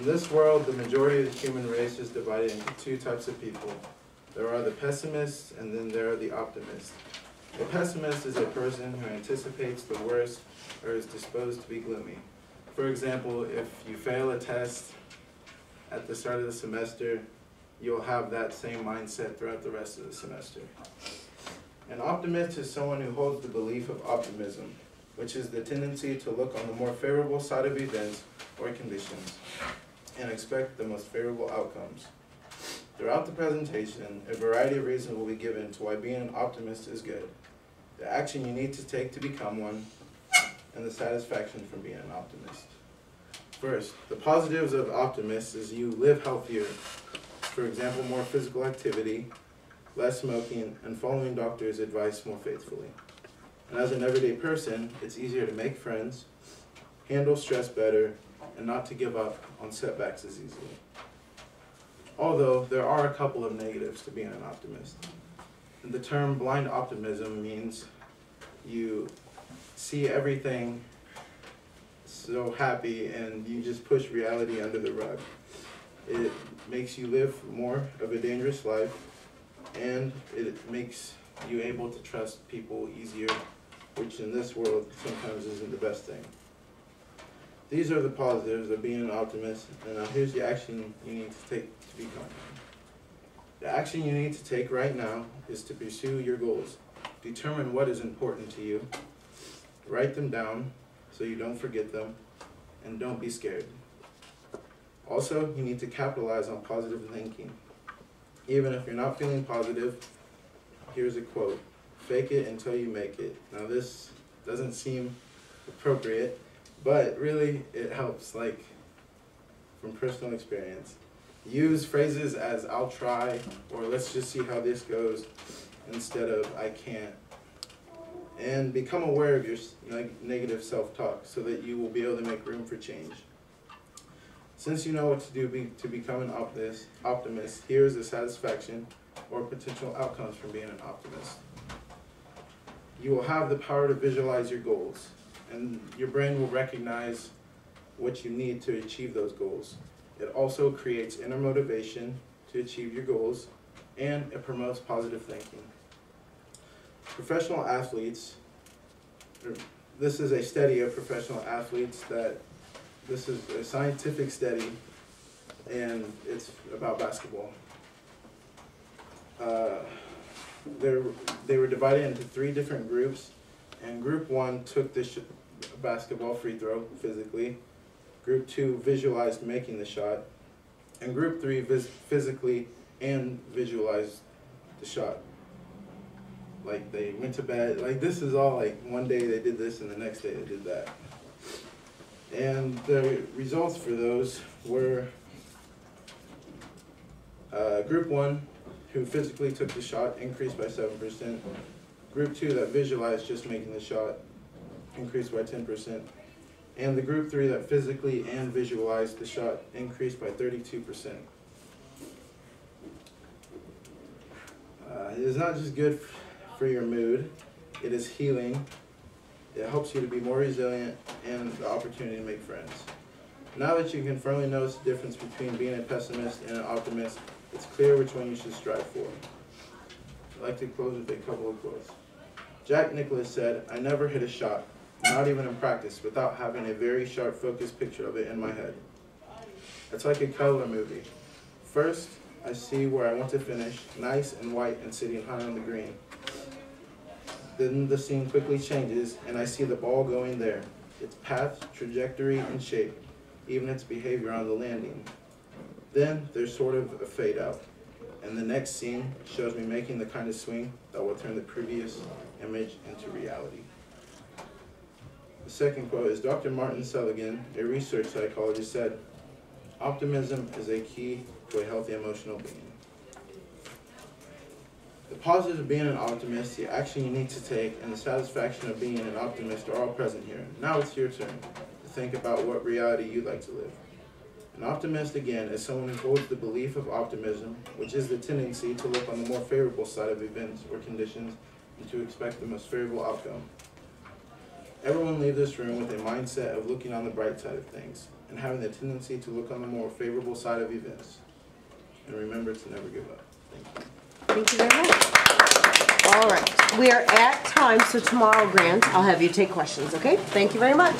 In this world, the majority of the human race is divided into two types of people. There are the pessimists, and then there are the optimists. The pessimist is a person who anticipates the worst or is disposed to be gloomy. For example, if you fail a test at the start of the semester, you'll have that same mindset throughout the rest of the semester. An optimist is someone who holds the belief of optimism, which is the tendency to look on the more favorable side of events or conditions and expect the most favorable outcomes. Throughout the presentation, a variety of reasons will be given to why being an optimist is good, the action you need to take to become one, and the satisfaction from being an optimist. First, the positives of optimists is you live healthier. For example, more physical activity, less smoking, and following doctor's advice more faithfully. And as an everyday person, it's easier to make friends, handle stress better, and not to give up on setbacks as easily. Although there are a couple of negatives to being an optimist. The term blind optimism means you see everything so happy and you just push reality under the rug. It makes you live more of a dangerous life, and it makes you able to trust people easier, which in this world sometimes isn't the best thing. These are the positives of being an optimist, and now here's the action you need to take to become one. The action you need to take right now is to pursue your goals. Determine what is important to you. Write them down so you don't forget them, and don't be scared. Also, you need to capitalize on positive thinking. Even if you're not feeling positive, here's a quote: "Fake it until you make it." Now this doesn't seem appropriate, but really it helps, like from personal experience. Use phrases as "I'll try" or "let's just see how this goes" instead of "I can't." And become aware of your negative self-talk so that you will be able to make room for change. Since you know what to do to become an optimist, here's the satisfaction or potential outcomes from being an optimist. You will have the power to visualize your goals, and your brain will recognize what you need to achieve those goals. It also creates inner motivation to achieve your goals, and it promotes positive thinking. Professional athletes, this is a study of professional athletes this is a scientific study, and it's about basketball. They were divided into 3 different groups, and group 1 took the basketball free throw physically, group 2 visualized making the shot, and group 3 physically and visualized the shot. Like they went to bed, like this is all like one day they did this and the next day they did that. And the results for those were group 1, who physically took the shot, increased by 7%. Group 2 that visualized just making the shot increased by 10%. And the group 3 that physically and visualized the shot increased by 32%. It is not just good for your mood, it is healing. It helps you to be more resilient and the opportunity to make friends. Now that you can firmly notice the difference between being a pessimist and an optimist, it's clear which one you should strive for. I'd like to close with a couple of quotes. Jack Nicklaus said, "I never hit a shot, not even in practice, without having a very sharp focused picture of it in my head. It's like a color movie. First, I see where I want to finish, nice and white and sitting high on the green. Then the scene quickly changes, and I see the ball going there, its path, trajectory, and shape, even its behavior on the landing. Then there's sort of a fade out, and the next scene shows me making the kind of swing that will turn the previous image into reality." The second quote is Dr. Martin Seligman, a research psychologist, said, "Optimism is a key to a healthy emotional being." The positives of being an optimist, the action you need to take, and the satisfaction of being an optimist are all present here. Now it's your turn to think about what reality you'd like to live. An optimist, again, is someone who holds the belief of optimism, which is the tendency to look on the more favorable side of events or conditions and to expect the most favorable outcome. Everyone leave this room with a mindset of looking on the bright side of things. and having the tendency to look on the more favorable side of events. And remember to never give up. Thank you. Thank you very much. All right. We are at time, so tomorrow, Grant, I'll have you take questions, okay? Thank you very much.